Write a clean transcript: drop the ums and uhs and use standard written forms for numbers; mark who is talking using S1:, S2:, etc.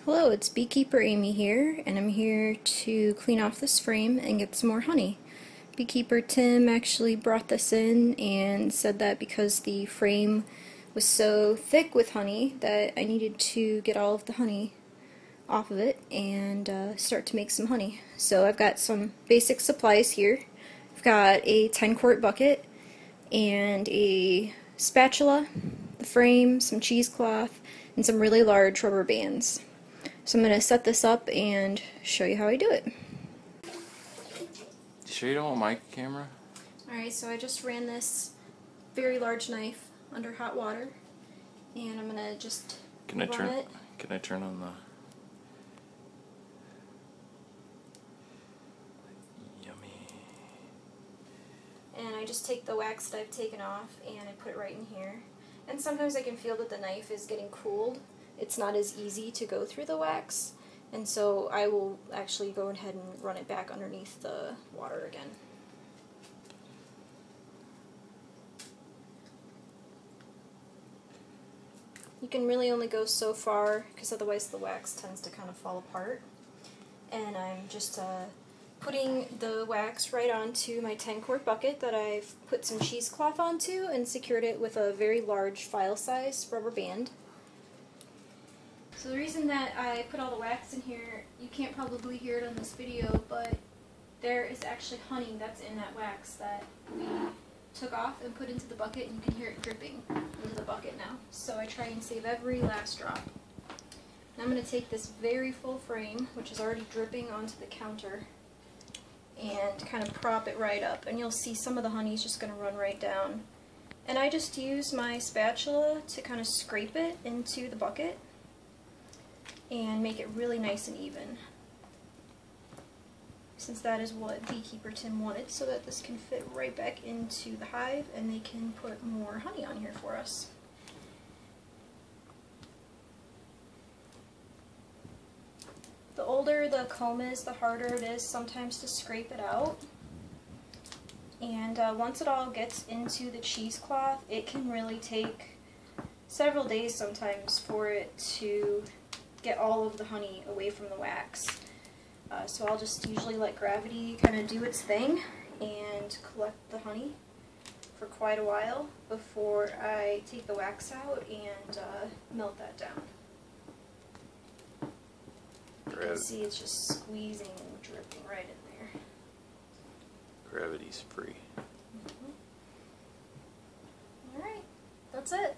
S1: Hello, it's Beekeeper Amy here, and I'm here to clean off this frame and get some more honey. Beekeeper Tim actually brought this in and said that because the frame was so thick with honey that I needed to get all of the honey off of it and start to make some honey. So I've got some basic supplies here. I've got a 10-quart bucket and a spatula, the frame, some cheesecloth, and some really large rubber bands. So I'm going to set this up and show you how I do it.
S2: You sure you don't want my camera?
S1: Alright, so I just ran this very large knife under hot water, and I'm going to just run it.
S2: Can I turn on the... Yummy.
S1: And I just take the wax that I've taken off and I put it right in here. And sometimes I can feel that the knife is getting cooled. It's not as easy to go through the wax, and so I will actually go ahead and run it back underneath the water again. You can really only go so far because otherwise the wax tends to kind of fall apart. And I'm just putting the wax right onto my 10-quart bucket that I've put some cheesecloth onto and secured it with a very large file size rubber band. So the reason that I put all the wax in here, you can't probably hear it on this video, but there is actually honey that's in that wax that we took off and put into the bucket, and you can hear it dripping into the bucket now. So I try and save every last drop. Now I'm going to take this very full frame, which is already dripping onto the counter, and kind of prop it right up, and you'll see some of the honey is just going to run right down. And I just use my spatula to kind of scrape it into the bucket and make it really nice and even, since that is what Beekeeper Tim wanted, so that this can fit right back into the hive and they can put more honey on here for us. The older the comb is, the harder it is sometimes to scrape it out. And once it all gets into the cheesecloth, it can really take several days sometimes for it to get all of the honey away from the wax. So I'll just usually let gravity kind of do its thing and collect the honey for quite a while before I take the wax out and melt that down. You can see it's just squeezing and dripping right in there.
S2: Gravity's free.
S1: Alright, that's it.